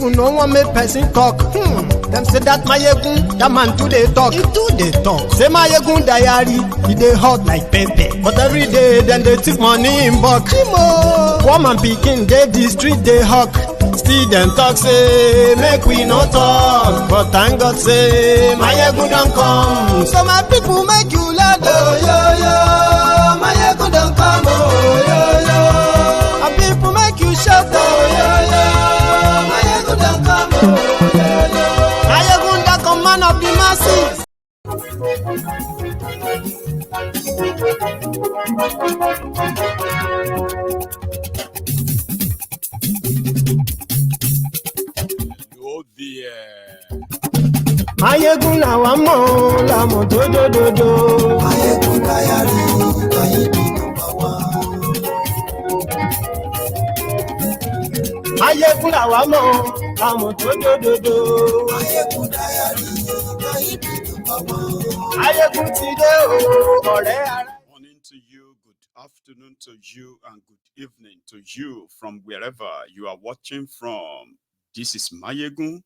People no one make person talk. Them say that Mayegun, that man do they talk. He do they talk. Say Mayegun diary, he dey hot like pepper. But every day, then they take money in bulk. Woman pikin dey the street they hawk. Still them talk say make we no talk. But thank God say Mayegun don't come. So my people make you laugh. Oh yo yo, Mayegun don't come. Oh yo yo, my people make you shout. Oh yo yo, Mayegun don't come. Oh yo yo, Mayegun don't come, man of the masses. Mayegun làwa mọ̀ làmọ̀ tó dòdòdò. Mayegun diary, Mayegun number one. Mayegun làwa mọ̀ làmọ̀ tó dòdòdò. Mayegun diary, Mayegun number one. Mayegun ti dé o, ọ̀rẹ́ ara. Morning to you, good afternoon to you, and good evening to you from wherever you are watching from. This is Mayegun.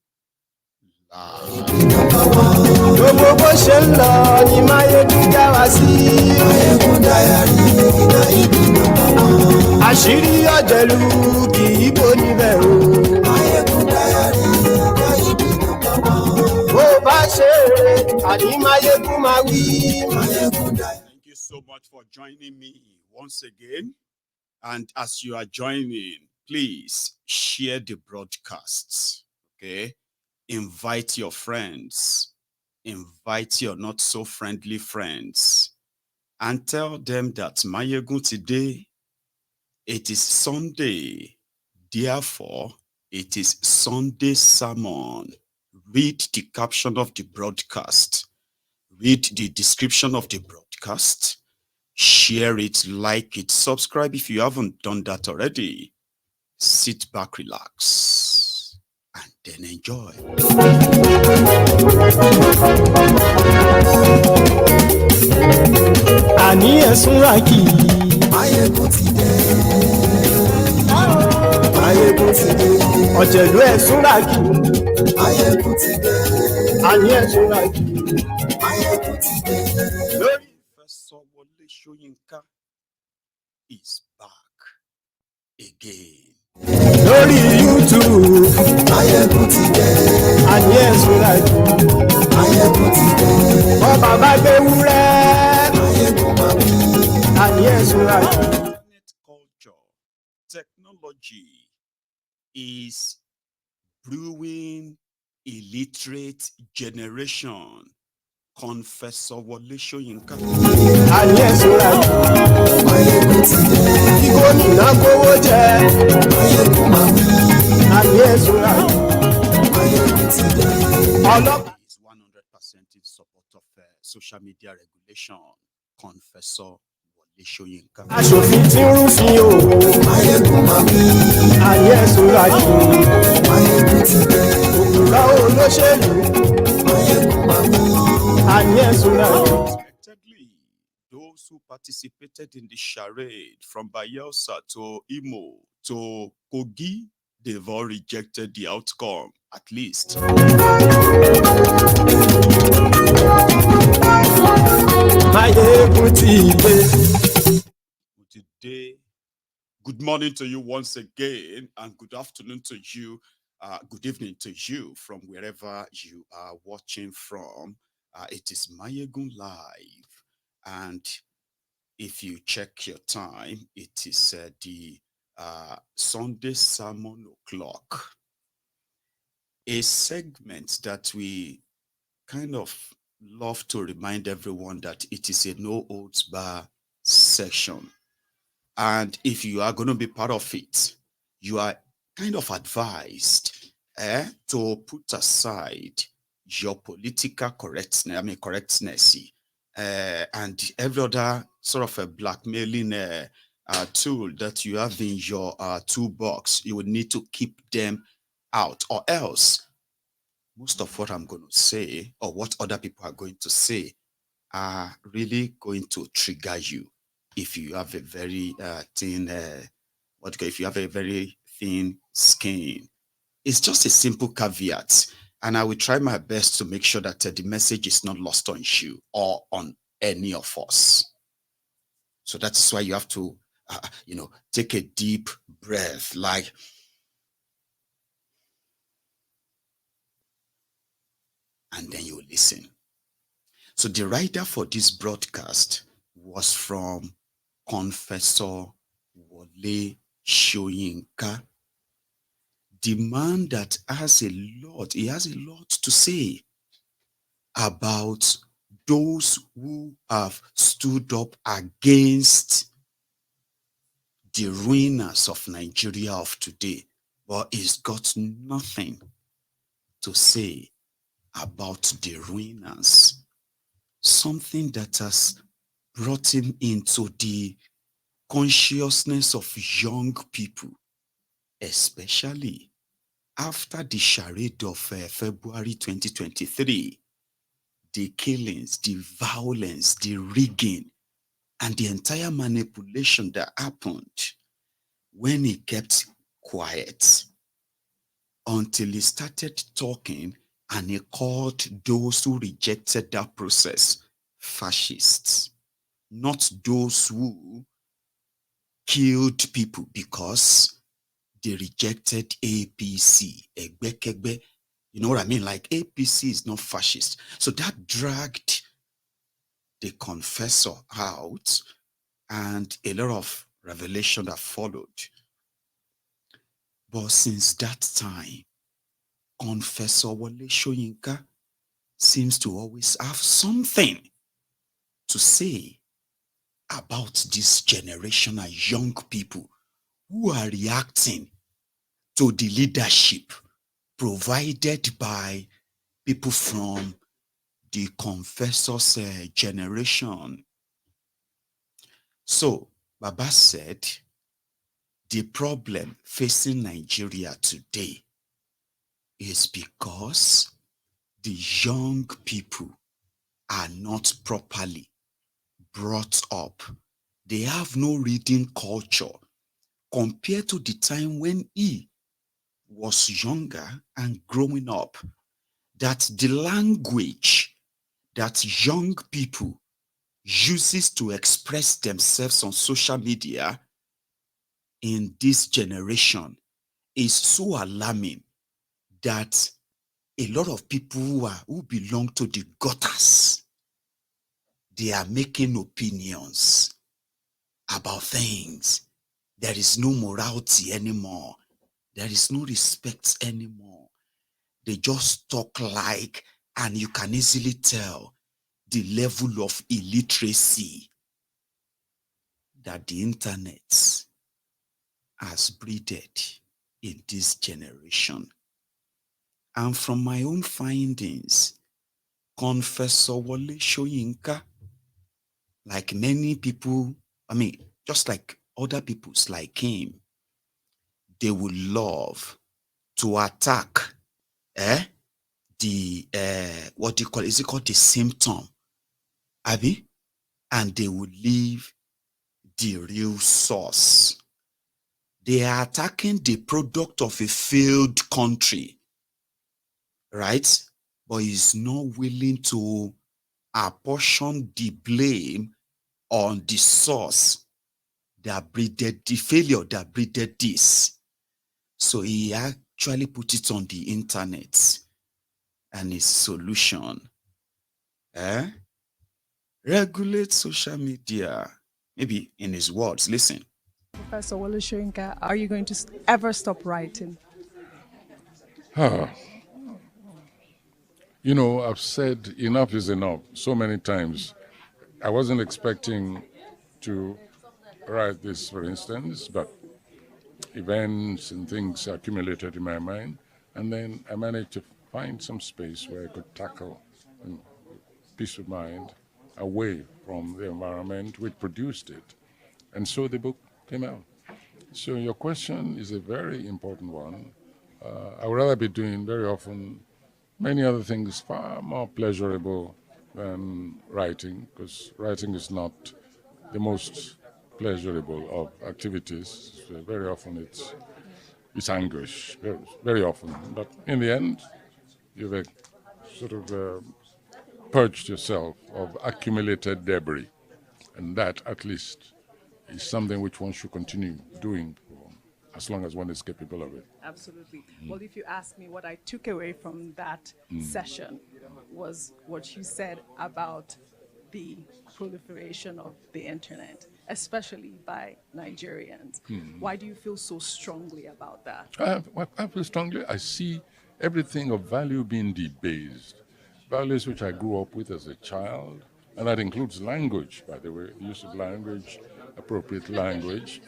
Gbogbo bó ṣe ń lọ ni Mayegun já wa sí. Mayegun diary, Mayegun number one. Àṣírí ọ̀jẹ̀lú kì í bò níbẹ̀ o. Mayegun diary, Mayegun number one. Bó bá ṣe eré, àní Mayegun máa wí. Mayegun diary. Thank you so much for joining me once again. And as you are joining, please share the broadcasts. Okay? Invite your friends, invite your not so friendly friends, and tell them that Mayegun today, it is Sunday, therefore it is Sunday sermon. Read the caption of the broadcast, read the description of the broadcast, share it, like it, subscribe if you haven't done that already. Sit back, relax, and then enjoy. Àní ẹ̀sùn ràkì. Mayegun ti dé. Mayegun ti dé. Ọ̀jẹ̀lú ẹ̀sùn ràkì. Mayegun ti dé. Àní ẹ̀sùn ràkì. Mayegun ti dé. Professor Wole Soyinka is back again. Lórí YouTube. Mayegun ti dé. Àní ẹ̀sùn ràkì. Mayegun ti dé. Ọba bá gbé wúrẹ́. Mayegun máa wí. Àní ẹ̀sùn ràkì. Internet culture, technology is brewing illiterate generation. Confessor Wole Soyinka. Àní ẹ̀sùn ràkì. Mayegun ti dé. Kí gómìnà kówó jẹ. Mayegun máa wí. Àní ẹ̀sùn ràkì. Mayegun ti dé. Ọlọ́pàá. Is 100% in support of social media regulation. Confessor Wole Soyinka. Aṣòfin tí ń rúfin o. Mayegun máa wí. Àní ẹ̀sùn ràkì. Mayegun ti dé. Òkúra olóṣèlú. Mayegun máa wí. Àní ẹ̀sùn ràkì. Unexpectedly, those who participated in the charade from Bayelsa to Imo to Kogi, they've all rejected the outcome, at least. Mayegun ti dé. Today, good morning to you once again, and good afternoon to you, good evening to you from wherever you are watching from. It is Mayegun Live, and if you check your time, it is the Sunday sermon o'clock, a segment that we kind of love to remind everyone that it is a no holds bar session. And if you are going to be part of it, you are kind of advised to put aside your political correctness, and every other sort of a blackmailing tool that you have in your toolbox. You will need to keep them out, or else most of what I'm going to say, or what other people are going to say, are really going to trigger you if you have a very thin, if you have a very thin skin. It's just a simple caveat, and I will try my best to make sure that the message is not lost on you or on any of us. So that's why you have to, take a deep breath, like, and then you listen. So the writer for this broadcast was from Confessor Wole Soyinka, the man that has a lot to say about those who have stood up against the ruiners of Nigeria of today, but he's got nothing to say about the ruiners, something that has brought him into the consciousness of young people, especially after the charade of February 2023, the killings, the violence, the rigging, and the entire manipulation that happened when he kept quiet until he started talking and he called those who rejected that process fascists, not those who killed people because they rejected APC. Egbekegbe. You know what I mean? Like APC is not fascist. So that dragged the confessor out and a lot of revelation that followed. But since that time, Confessor Wole Soyinka seems to always have something to say about this generation of young people who are reacting to the leadership provided by people from the confessor's generation. So, Baba said, the problem facing Nigeria today is because the young people are not properly brought up. They have no reading culture compared to the time when he was younger and growing up. That the language that young people uses to express themselves on social media in this generation is so alarming that a lot of people who belong to the gutters, they are making opinions about things. There is no morality anymore. There is no respect anymore. They just talk like, and you can easily tell the level of illiteracy that the internet has breeded in this generation. And from my own findings, Confessor Wole Soyinka, like many people, just like other peoples like him, they would love to attack the what do you call it? Is it called the symptom? Abby? And they would leave the real source. They are attacking the product of a failed country, right? But he's not willing to apportion the blame on the source that breeded the failure that breeded this. So he actually put it on the internet, and his solution, regulate social media. Maybe in his words, listen. Professor Wole Soyinka, are you going to ever stop writing? You know, I've said enough is enough so many times. I wasn't expecting to write this, for instance, but events and things accumulated in my mind, and then I managed to find some space where I could tackle peace of mind away from the environment which produced it. And so the book came out. So your question is a very important one. I would rather be doing very often many other things far more pleasurable than writing, because writing is not the most pleasurable of activities. So very often it's it's anguish very, very often. But in the end, you've sort of purged yourself of accumulated debris. And that, at least, is something which one should continue doing for as long as one is capable of it. Absolutely. Well, if you ask me what I took away from that session was what you said about the proliferation of the internet, especially by Nigerians. Why do you feel so strongly about that? I feel strongly. I see everything of value being debased. Values which I grew up with as a child, and that includes language, by the way, use of language, appropriate language.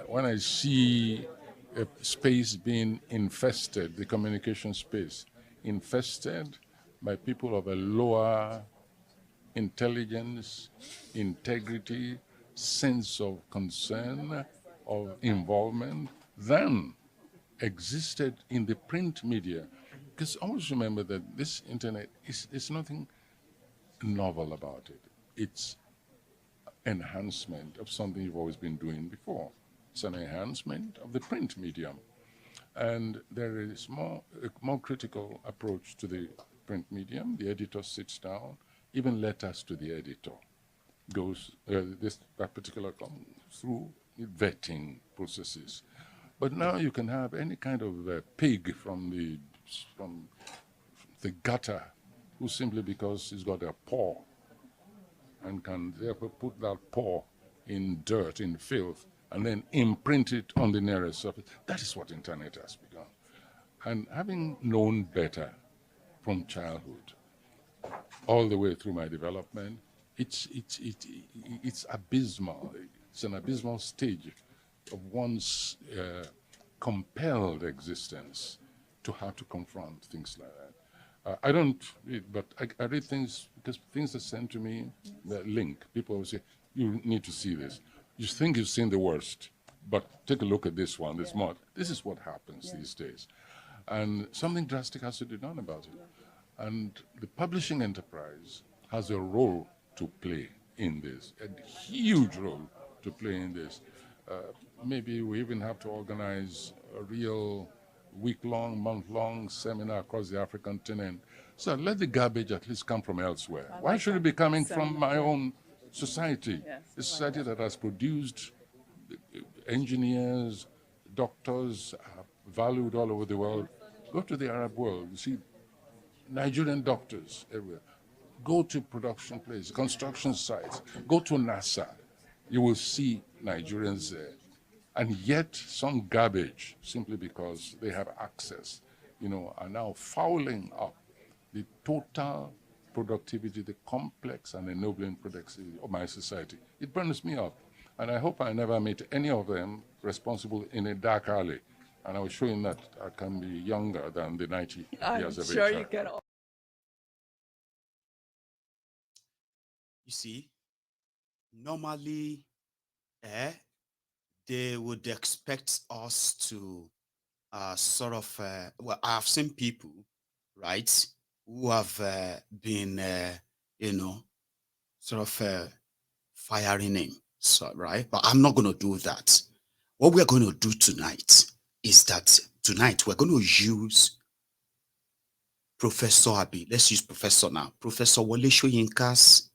When I see a space being infested, the communication space, infested by people of a lower intelligence, integrity, sense of concern, of involvement than existed in the print media. Because always remember that this internet is nothing novel about it. It's enhancement of something you've always been doing before. It's an enhancement of the print medium. And there is a more critical approach to the print medium. The editor sits down, even letters to the editor goes, that particular comes through vetting processes. But now you can have any kind of pig from the gutter who simply because he's got a paw and can therefore put that paw in dirt, in filth, and then imprint it on the nearest surface. That is what internet has begun. And having known better from childhood, all the way through my development, it's abysmal. It's an abysmal stage of one's compelled existence to have to confront things like that. I don't read, but I read things because things are sent to me that link. People will say, you need to see this. You think you've seen the worst, but take a look at this one, this mod. This is what happens these days. And something drastic has to be done about it. And the publishing enterprise has a role to play in this, a huge role to play in this. Maybe we even have to organize a real week-long, month-long seminar across the African continent. So let the garbage at least come from elsewhere. Why should it be coming from my own society? Yes, A society that has produced engineers, doctors, valued all over the world. Go to the Arab world, you see Nigerian doctors everywhere. Go to production places, construction sites. Go to NASA. You will see Nigerians there. And yet some garbage, simply because they have access, are now fouling up the total productivity, the complex and ennobling productivity of my society. It burns me up. And I hope I never meet any of them responsible in a dark alley. And I will show him that I can be younger than the 90 years of age. I'm sure you can. You see, normally, they would expect us to I've seen people, right, who have been, firing him, right? But I'm not going to do that. What we're going to do tonight is that tonight we're going to use Professor Abi. Let's use Professor now. Professor Wole Soyinka's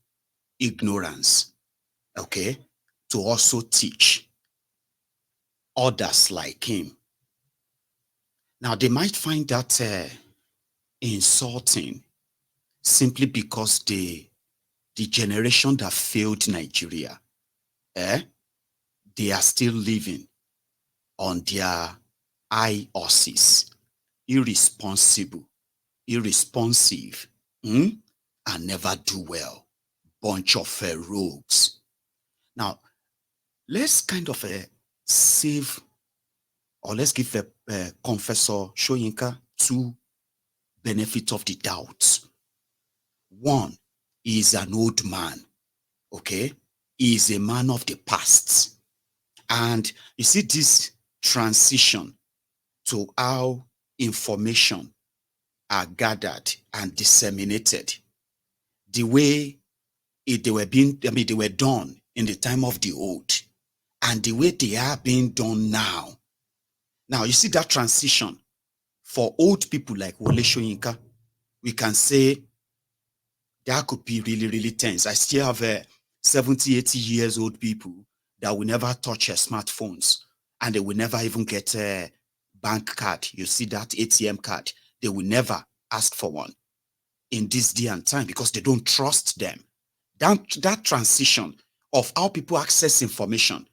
ignorance, okay, to also teach others like him. Now, they might find that insulting simply because the generation that failed Nigeria, they are still living on their high horses, irresponsible, irresponsive, and never do well. Bunch of rogues. Now, let's kind of save, or let's give Professor Soyinka two benefits of the doubt. One, he is an old man, okay? He is a man of the past. And you see this transition to how information are gathered and disseminated, the way they were done in the time of the old, and the way they are being done now. Now, you see that transition for old people like Wole Soyinka, we can say that could be really, really tense. I still have 70, 80 years old people that will never touch smartphones and they will never even get a bank card. You see that ATM card, they will never ask for one in this day and time because they don't trust them. That transition of how people access information,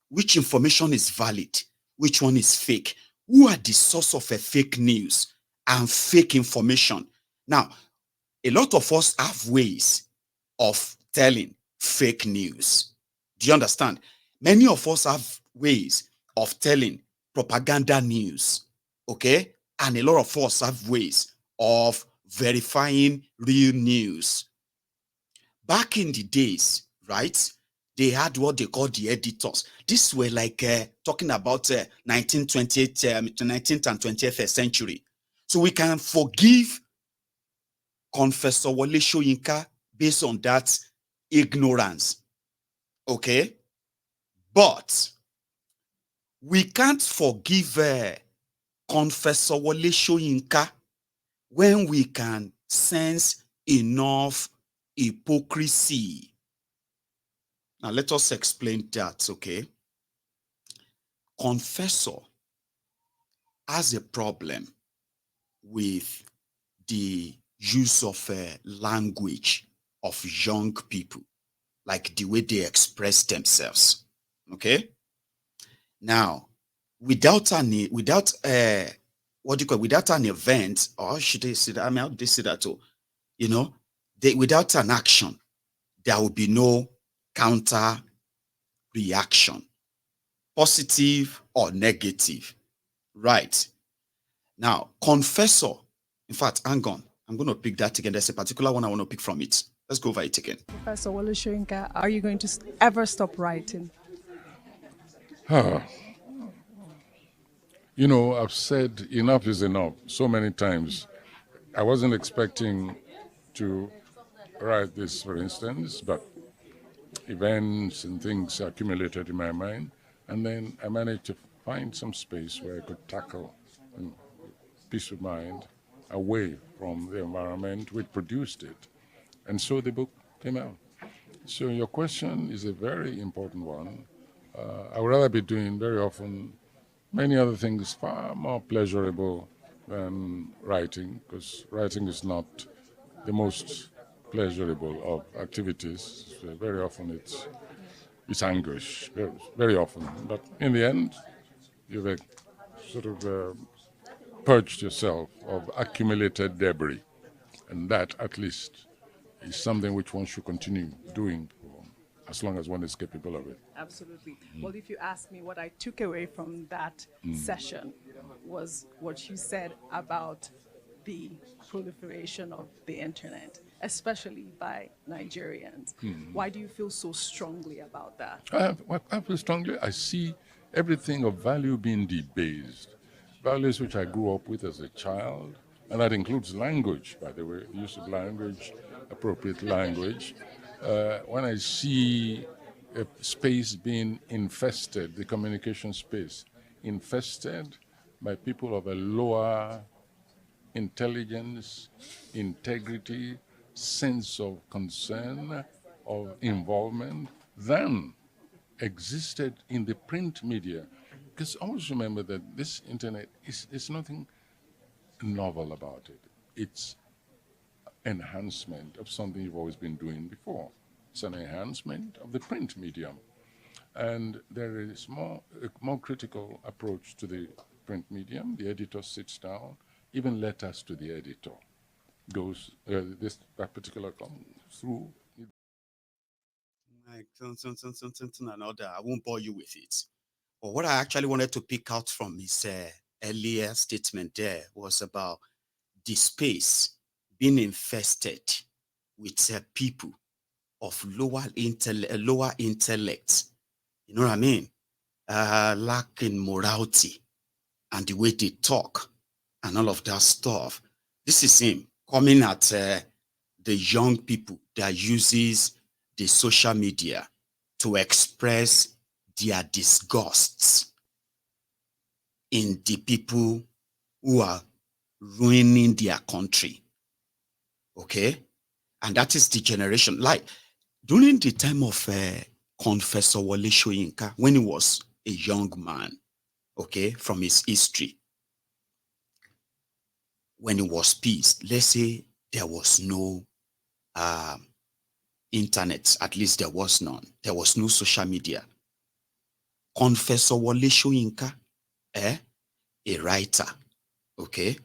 which information is valid, which one is fake, who are the source of a fake news and fake information. Now, a lot of us have ways of telling fake news. Do you understand? Many of us have ways of telling propaganda news, okay? And a lot of us have ways of verifying real news. Back in the days, right, they had what they call the editors. These were like talking about 19th and 20th century. So we can forgive Confessor Wole Soyinka based on that ignorance, okay? But we can't forgive Confessor Wole Soyinka when we can sense enough hypocrisy. Now, let us explain that, okay? Confessor has a problem with the use of language of young people, like the way they express themselves, okay? Now, without an event, or should they say that? I mean, how do they say that too? You know, without an action, there will be no counter reaction, positive or negative, right? Now, confessor, in fact, hang on, I'm going to pick that again. There's a particular one I want to pick from it. Let's go over it again. Professor Wole Soyinka, are you going to ever stop writing? You know, I've said enough is enough so many times. I wasn't expecting to write this, for instance, but events and things accumulated in my mind, and then I managed to find some space where I could tackle peace of mind away from the environment which produced it. And so the book came out. So your question is a very important one. I would rather be doing very often many other things far more pleasurable than writing, because writing is not the most pleasurable of activities. So very often it's anguish, very often. But in the end, you've sort of purged yourself of accumulated debris. And that, at least, is something which one should continue doing for as long as one is capable of it. Absolutely. Well, if you ask me, what I took away from that session was what you said about the proliferation of the internet, especially by Nigerians. Why do you feel so strongly about that? I feel strongly. I see everything of value being debased. Values which I grew up with as a child, and that includes language, by the way, the use of language, appropriate language. When I see a space being infested, the communication space, infested by people of a lower intelligence, integrity, sense of concern, of involvement than existed in the print media. Because always remember that this internet is nothing novel about it. It's enhancement of something you've always been doing before. It's an enhancement of the print medium. And there is a more critical approach to the print medium. The editor sits down, even letters to the editor goes, that particular comes through. Like something another. I won't bore you with it. But what I actually wanted to pick out from his earlier statement there was about the space being infested with people of lower intellect. You know what I mean? Lacking morality and the way they talk and all of that stuff. This is him coming at the young people that uses the social media to express their disgusts. in the people who are ruining their country. Okay? And that is the generation. Like during the time of Confessor Wole Soyinka, when he was a young man, okay, from his history, when it was peace, let's say there was no internet, at least there was none. There was no social media. Confessor Wole Soyinka, a writer, okay,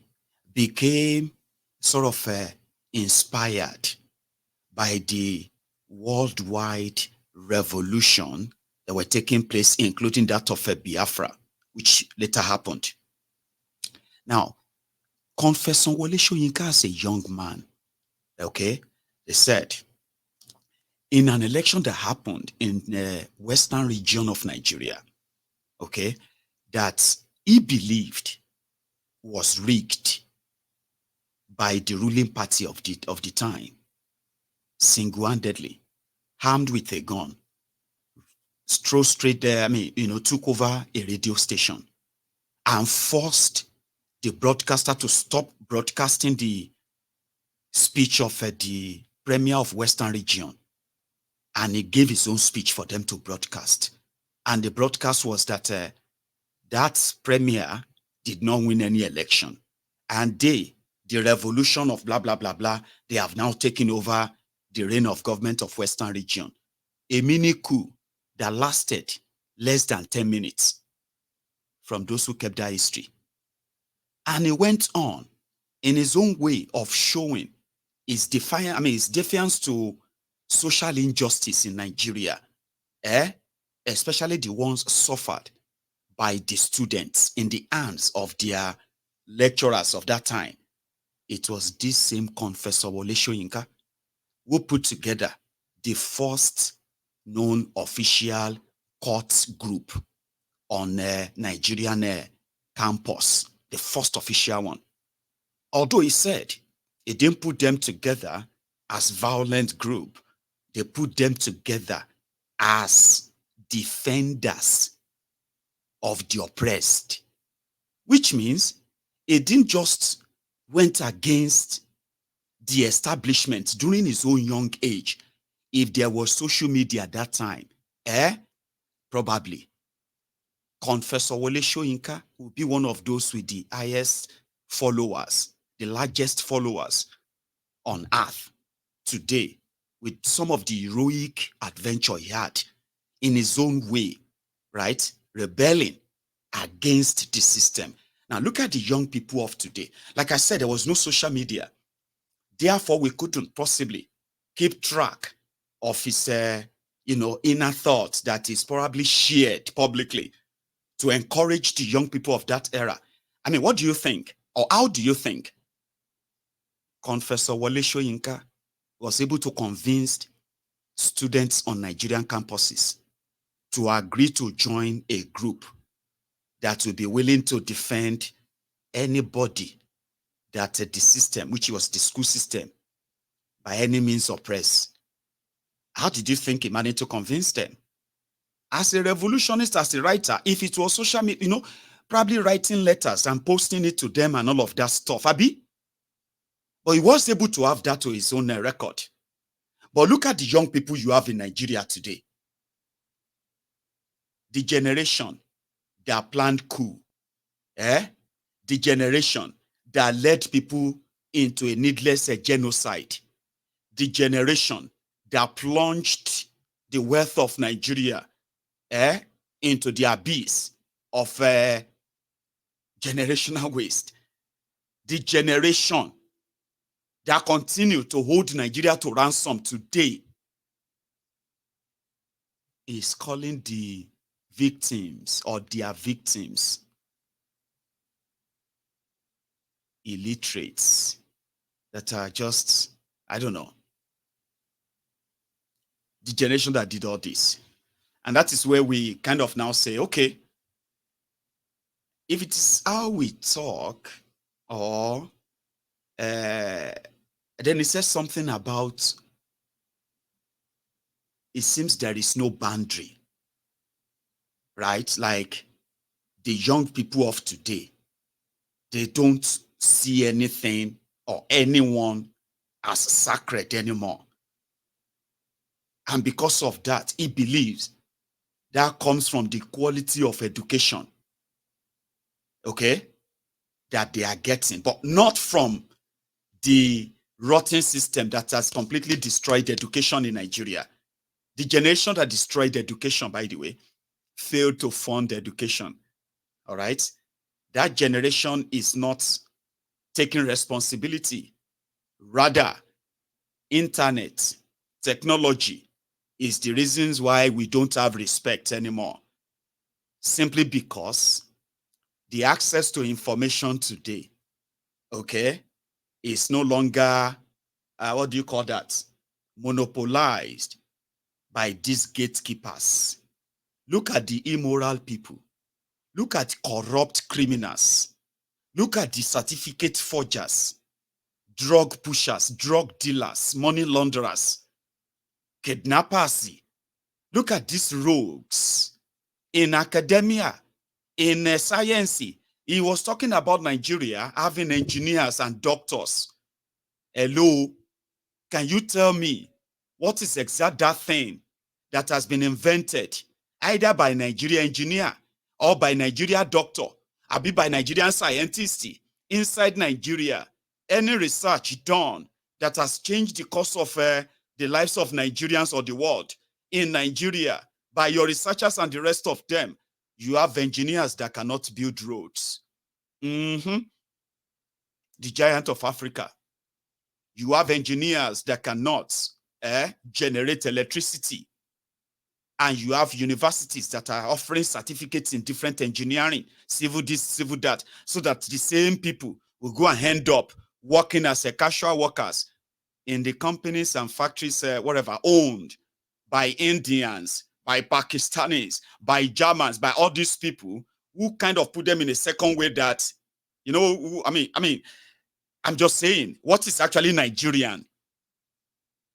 became sort of inspired by the worldwide revolution that were taking place, including that of Biafra, which later happened. Now, Confessor Wole Soyinka as a young man, okay, they said, in an election that happened in the western region of Nigeria, okay, that he believed was rigged by the ruling party of the time, single-handedly, armed with a gun, strode straight there, took over a radio station and forced the broadcaster to stop broadcasting the speech of the premier of Western region. And he gave his own speech for them to broadcast. And the broadcast was that that premier did not win any election. And the revolution of blah, blah, blah, blah, they have now taken over the reign of government of Western region. A mini coup that lasted less than 10 minutes from those who kept that history. And he went on in his own way of showing his defiance to social injustice in Nigeria, especially the ones suffered by the students in the hands of their lecturers of that time. It was this same Confessor Wole Soyinka who put together the first known official court group on Nigerian campus, the first official one. Although he said he didn't put them together as violent group, they put them together as defenders of the oppressed, which means it didn't just went against the establishment during his own young age. If there was social media at that time, probably Confessor Wole Soyinka will be one of those with the highest followers, the largest followers on earth today, with some of the heroic adventure he had in his own way, right? Rebelling against the system. Now look at the young people of today. Like I said, there was no social media. Therefore, we couldn't possibly keep track of his, inner thoughts that is probably shared publicly to encourage the young people of that era. I mean, what do you think? Or how do you think Confessor Wole Soyinka was able to convince students on Nigerian campuses to agree to join a group that would be willing to defend anybody that the system, which was the school system, by any means oppress? How did you think he managed to convince them? As a revolutionist, as a writer, if it was social media, probably writing letters and posting it to them and all of that stuff, Abi. But he was able to have that to his own record. But look at the young people you have in Nigeria today. The generation that planned coup, the generation that led people into a needless genocide, the generation that plunged the wealth of Nigeria into the abyss of generational waste, the generation that continue to hold Nigeria to ransom today is calling the victims or their victims illiterates that are just, I don't know, the generation that did all this. And that is where we kind of now say, okay, if it is how we talk, or then it says something about, it seems there is no boundary, right? Like the young people of today, they don't see anything or anyone as sacred anymore. And because of that, he believes that comes from the quality of education, okay, that they are getting, but not from the rotten system that has completely destroyed education in Nigeria. The generation that destroyed education, by the way, failed to fund education, all right? That generation is not taking responsibility. Rather, internet, technology is the reasons why we don't have respect anymore. Simply because the access to information today, okay, is no longer, what do you call that? Monopolized by these gatekeepers. Look at the immoral people. Look at corrupt criminals. Look at the certificate forgers, drug pushers, drug dealers, money launderers, kidnappers. Look at these rogues in academia, in science. He was talking about Nigeria having engineers and doctors. Hello, can you tell me what is exact that thing that has been invented either by Nigerian engineer or by Nigeria doctor, or be by Nigerian scientist inside Nigeria? Any research done that has changed the course of the lives of Nigerians or the world in Nigeria by your researchers and the rest of them? You have engineers that cannot build roads. The giant of Africa. You have engineers that cannot generate electricity. And you have universities that are offering certificates in different engineering, civil this, civil that, so that the same people will go and end up working as casual workers in the companies and factories, whatever, owned by Indians, by Pakistanis, by Germans, by all these people who kind of put them in a second way that, you know, I'm just saying, what is actually Nigerian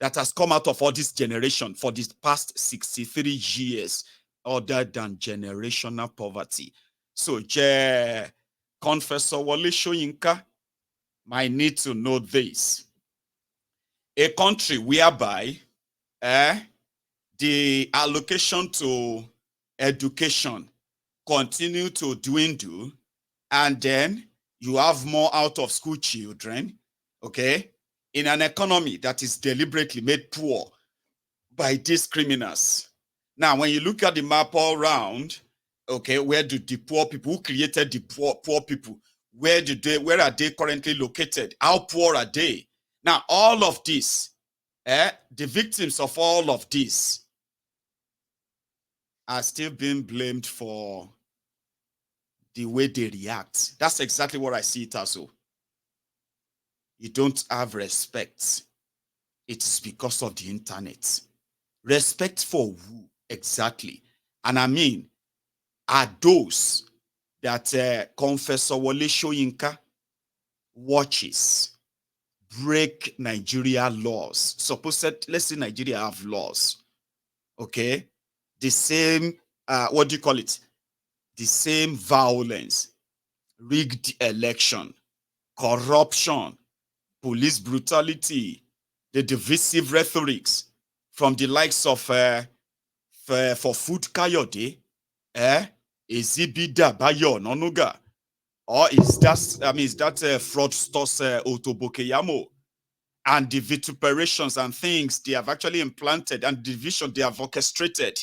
that has come out of all this generation for these past 63 years, other than generational poverty? So, Confessor Wole Soyinka might need to know this. A country whereby the allocation to education continue to dwindle, and then you have more out of school children, okay, in an economy that is deliberately made poor by these criminals. Now, when you look at the map all around, okay, where do the poor people, who created the poor people, where are they currently located? How poor are they? Now, all of this, the victims of all of this are still being blamed for the way they react. That's exactly what I see it as. You don't have respect. It is because of the internet. Respect for who exactly? And I mean, are those that Confessor Wole Soyinka watches break Nigeria laws? Suppose let's say Nigeria have laws, okay? The same, what do you call it? The same violence, rigged election, corruption, police brutality, the divisive rhetorics from the likes of for Food Kayode, Ezibida Bayo Nonuga, or is that fraudsters Otobokeyamo, and the vituperations and things they have actually implanted and division they have orchestrated.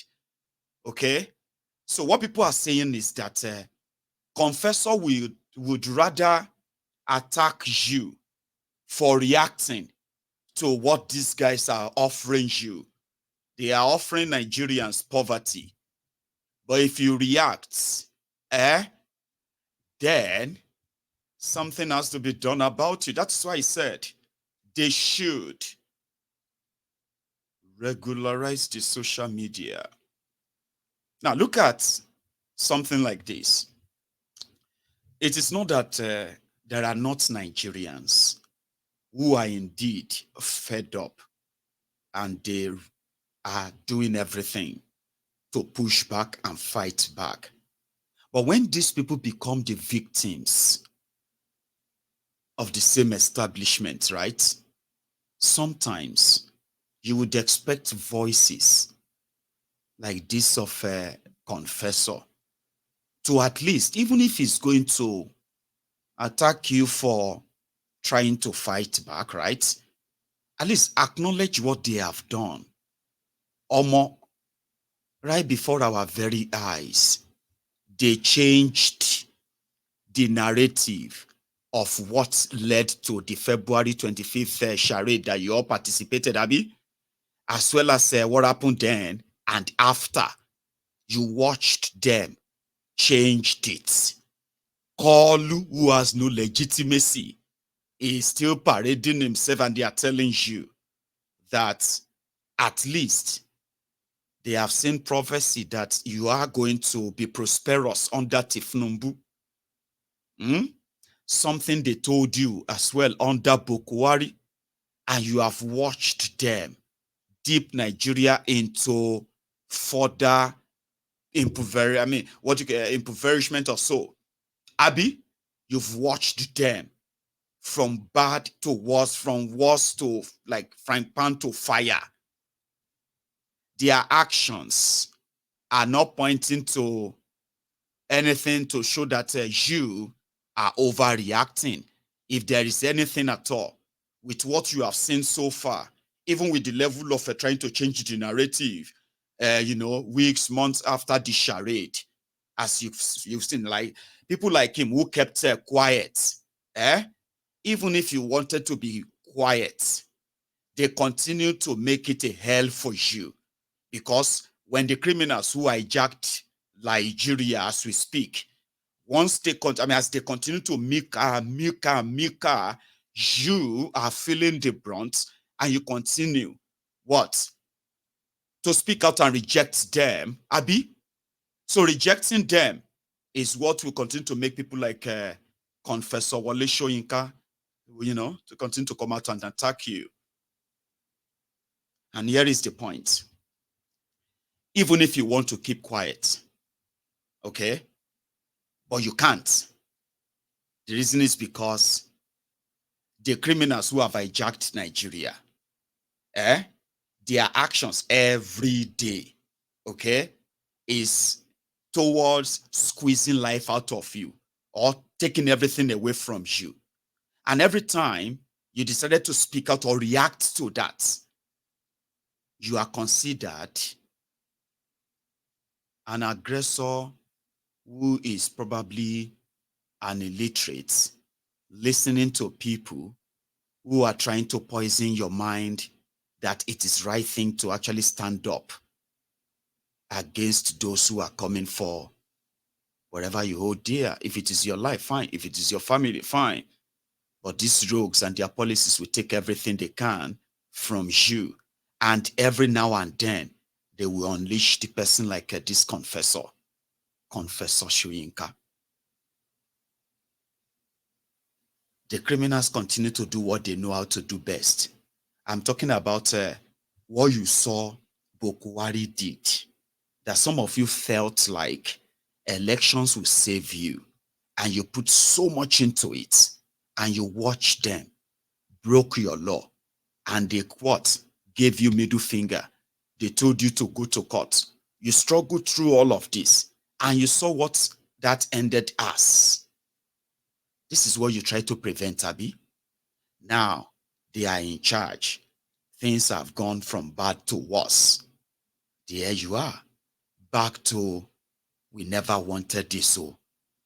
Okay, so what people are saying is that Confessor would rather attack you for reacting to what these guys are offering you. They are offering Nigerians poverty. But if you react, then something has to be done about it. That's why I said they should regularize the social media. Now, look at something like this. It is not that there are not Nigerians who are indeed fed up and they are doing everything to push back and fight back. But when these people become the victims of the same establishment, right? Sometimes you would expect voices like this of a confessor to at least, even if he's going to attack you for trying to fight back, right? At least acknowledge what they have done. Omo, right before our very eyes, they changed the narrative of what led to the February 25th charade that you all participated, Abby, as well as what happened then and after. You watched them changed it. Kalu, who has no legitimacy, is still parading himself, and they are telling you that at least they have seen prophecy that you are going to be prosperous under Tifnumbu. Something they told you as well under Bokwari, and you have watched them dip Nigeria into further impoverishment or so. Abi, you've watched them from bad to worse, from worse to like frying pan to fire. Their actions are not pointing to anything to show that you are overreacting. If there is anything at all with what you have seen so far, even with the level of trying to change the narrative, weeks, months after the charade, as you've seen, like people like him who kept quiet, even if you wanted to be quiet, they continue to make it a hell for you. Because when the criminals who hijacked Nigeria as we speak, once they as they continue to milk, you are feeling the brunt, and you continue what? To speak out and reject them, Abi. So rejecting them is what will continue to make people like Confessor Wole Soyinka, to continue to come out and attack you. And here is the point. Even if you want to keep quiet, okay, but you can't. The reason is because the criminals who have hijacked Nigeria, their actions every day, okay, is towards squeezing life out of you or taking everything away from you. And every time you decided to speak out or react to that, you are considered an aggressor who is probably an illiterate, listening to people who are trying to poison your mind that it is right thing to actually stand up against those who are coming for whatever you hold dear. If it is your life, fine. If it is your family, fine. But these rogues and their policies will take everything they can from you. And every now and then, they will unleash the person like this Confessor Soyinka. The criminals continue to do what they know how to do best. I'm talking about what you saw Bokwari did. That some of you felt like elections will save you, and you put so much into it, and you watched them, broke your law, and they gave you middle finger. They told you to go to court. You struggled through all of this, and you saw what that ended as. This is what you try to prevent, Abi. Now they are in charge. Things have gone from bad to worse. There you are, back to we never wanted this. So,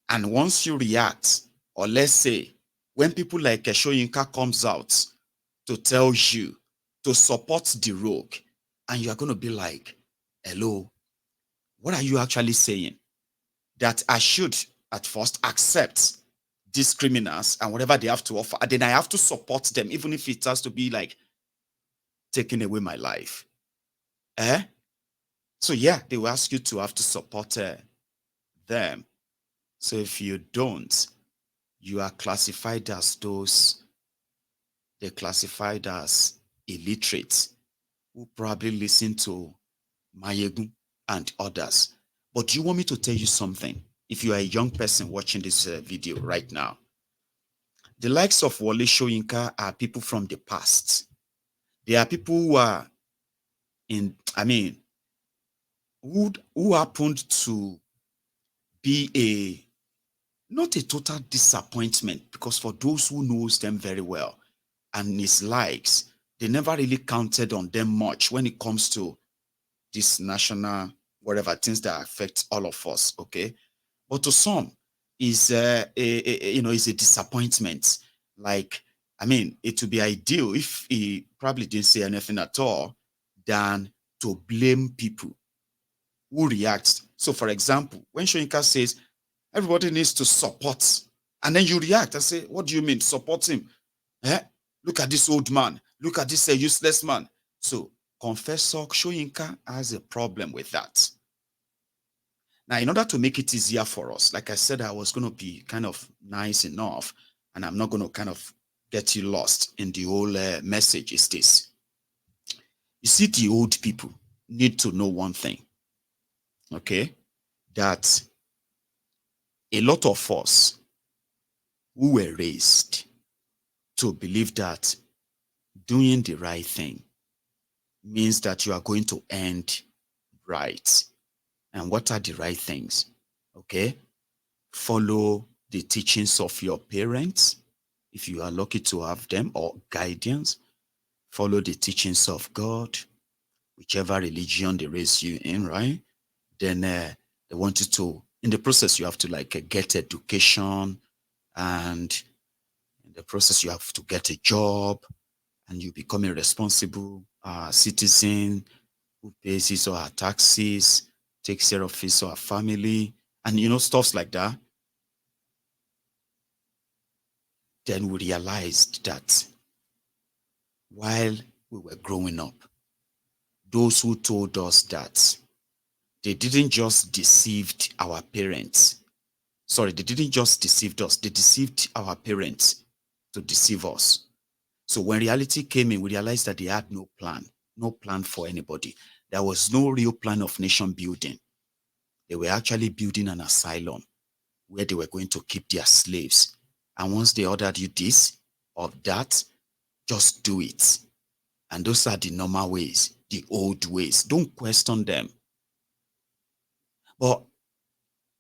and once you react, or let's say when people like Soyinka comes out to tell you to support the rogue, and you are going to be like, hello, what are you actually saying? That I should at first accept these criminals and whatever they have to offer, and then I have to support them, even if it has to be like taking away my life. So yeah, they will ask you to have to support them. So if you don't, you are classified as they're classified as illiterate who probably listen to Mayegun and others. But do you want me to tell you something? if you are a young person watching this video right now, the likes of Wole Soyinka are people from the past. They are people who are who happened to be not a total disappointment, because for those who knows them very well and his likes, they never really counted on them much when it comes to this national, whatever things that affect all of us, okay? But to some, is is a disappointment. Like, it would be ideal if he probably didn't say anything at all than to blame people who react. So, for example, when Soyinka says everybody needs to support, and then you react and say, "What do you mean support him? Eh? Look at this old man. Look at this useless man." So, Confessor Soyinka has a problem with that. Now, in order to make it easier for us, like I said, I was going to be kind of nice enough, and I'm not going to kind of get you lost in the whole message. Is this: you see, the old people need to know one thing, okay? That a lot of us who were raised to believe that doing the right thing means that you are going to end right. And what are the right things? Okay? Follow the teachings of your parents, if you are lucky to have them, or guidance. Follow the teachings of God, whichever religion they raise you in, right? Then they want you to, in the process, you have to get education, and in the process, you have to get a job, and you become a responsible citizen who pays his or her taxes, takes care of his or her family, and stuff like that. Then we realized that while we were growing up, those who told us that they didn't just deceive our parents. Sorry, they didn't just deceive us. They deceived our parents to deceive us. So when reality came in, we realized that they had no plan for anybody. There was no real plan of nation building. They were actually building an asylum where they were going to keep their slaves. And once they ordered you this or that, just do it. And those are the normal ways, the old ways. Don't question them. But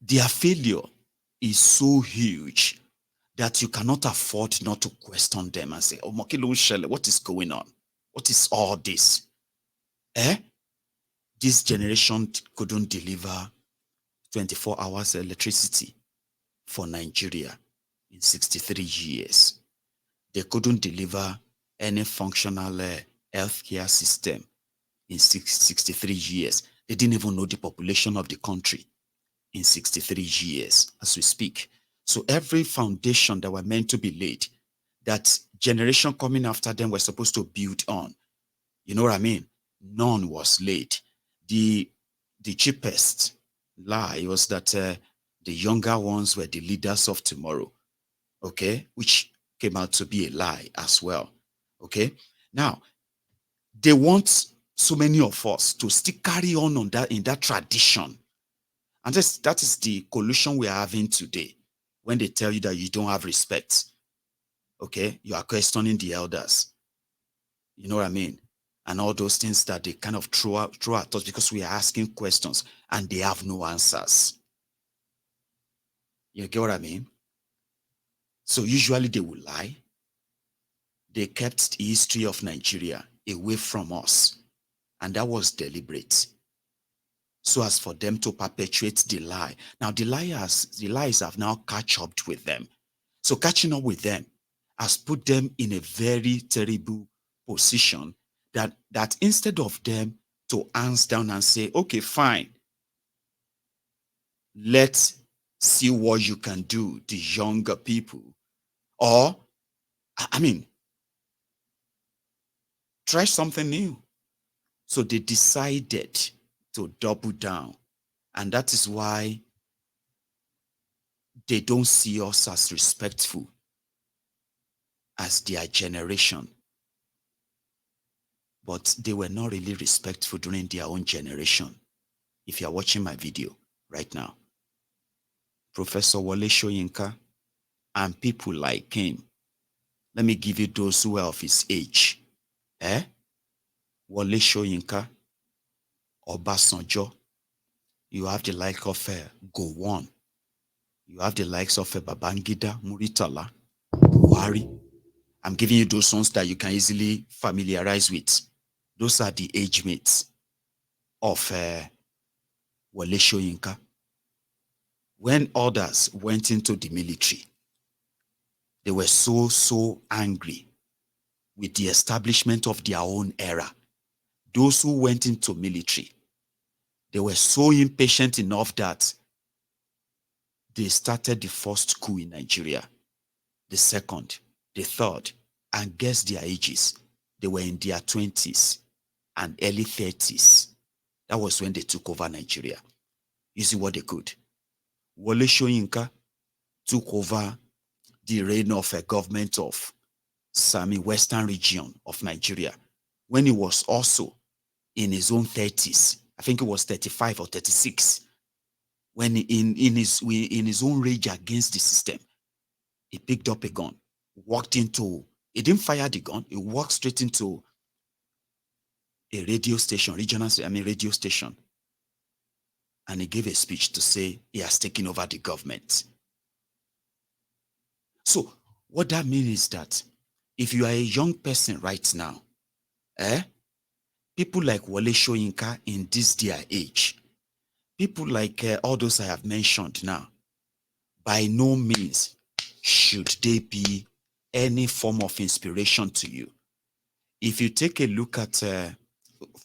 their failure is so huge that you cannot afford not to question them and say, "Oh, what is going on? What is all this? This generation couldn't deliver 24 hours electricity for Nigeria in 63 years. They couldn't deliver any functional healthcare system in 63 years. They didn't even know the population of the country in 63 years as we speak. So every foundation that were meant to be laid, that generation coming after them were supposed to build on, you know what I mean? None was laid. The cheapest lie was that the younger ones were the leaders of tomorrow, okay? Which came out to be a lie as well, okay? Now, they want so many of us to still carry on that in that tradition. And that is the collusion we are having today. When they tell you that you don't have respect, okay? You are questioning the elders. You know what I mean? And all those things that they kind of throw at us because we are asking questions and they have no answers. You get what I mean? So usually they will lie. They kept the history of Nigeria away from us. And that was deliberate. So as for them to perpetuate the lie. Now the lies have now catch up with them. So catching up with them has put them in a very terrible position that instead of them to hands down and say, okay, fine, let's see what you can do, the younger people, or, try something new. So they decided to double down. And that is why they don't see us as respectful as their generation. But they were not really respectful during their own generation. If you are watching my video right now, Professor Wole Soyinka, and people like him. Let me give you those who are of his age. Wole Soyinka, Obasanjo. You have the like of Gowon. You have the likes of Babangida, Muritala, Buhari. I'm giving you those ones that you can easily familiarize with. Those are the age mates of Wole Soyinka. When others went into the military, they were so angry with the establishment of their own era. Those who went into military, they were so impatient enough that they started the first coup in Nigeria, the second, the third, and guess their ages. They were in their 20s and early 30s. That was when they took over Nigeria. You see what they could. Wole Soyinka took over the reign of a government of Sami Western region of Nigeria when he was also in his own 30s. I think it was 35 or 36. When in his own rage against the system, he picked up a gun, he didn't fire the gun, he walked straight into a radio station, radio station, and he gave a speech to say he has taken over the government. So what that means is that if you are a young person right now, people like Wole Soyinka in this their age, people like all those I have mentioned now, by no means should they be any form of inspiration to you. If you take a look at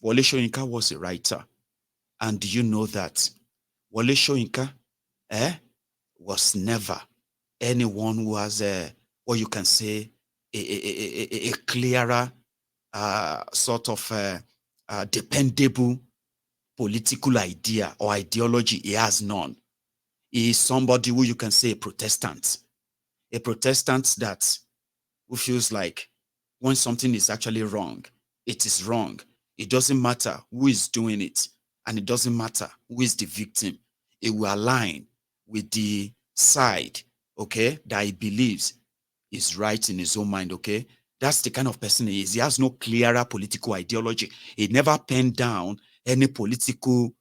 Wole Soyinka was a writer, and do you know that Wole Soyinka was never anyone who has what you can say a clearer sort of dependable political idea or ideology. He has none. He is somebody who you can say a Protestant that who feels like when something is actually wrong, it is wrong. It doesn't matter who is doing it, and it doesn't matter who is the victim. It will align with the side, okay, that he believes is right in his own mind, okay? That's the kind of person he is. He has no clearer political ideology. He never penned down any political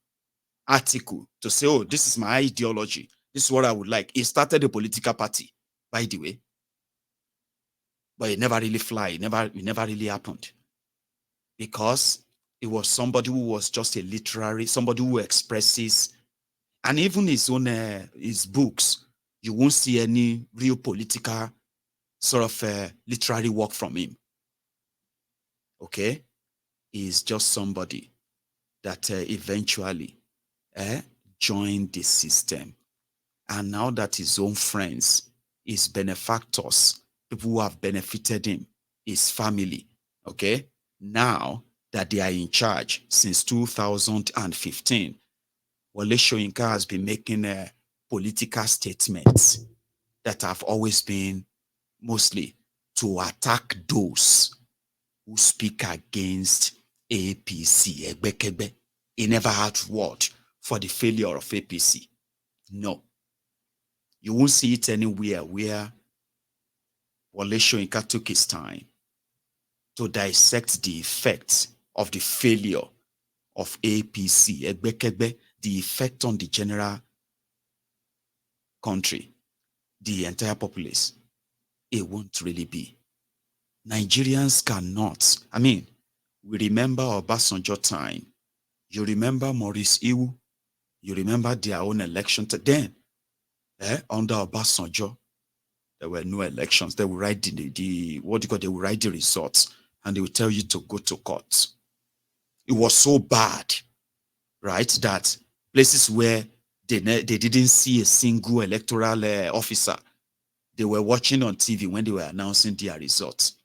article to say, oh, this is my ideology. This is what I would like. He started a political party, by the way. But it never really fly. It never really happened. Because it was somebody who was just a literary, somebody who expresses, and even his own, his books, you won't see any real political sort of literary work from him. Okay? He's just somebody that eventually joined the system. And now that his own friends, his benefactors, people who have benefited him, his family, okay? Now that they are in charge since 2015, Wole Soyinka has been making political statements that have always been mostly to attack those who speak against APC, Egbekebe. He never had word for the failure of APC. No. You won't see it anywhere where Wole Soyinka took his time to dissect the effects of the failure of APC, Egbekebe, the effect on the general country, the entire populace. It won't really be. Nigerians cannot. I mean, we remember Obasanjo time. You remember Maurice Iwu. You remember their own election. Then, under Obasanjo, there were no elections. They will write they will write the results, and they will tell you to go to court. It was so bad, right, that places where they didn't see a single electoral officer, they were watching on TV when they were announcing their results.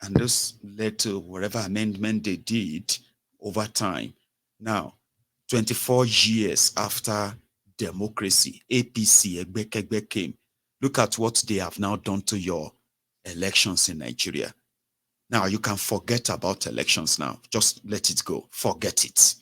And this led to whatever amendment they did over time. Now, 24 years after democracy, APC, Egbekebe came. Look at what they have now done to your elections in Nigeria. Now, you can forget about elections now. Just let it go. Forget it.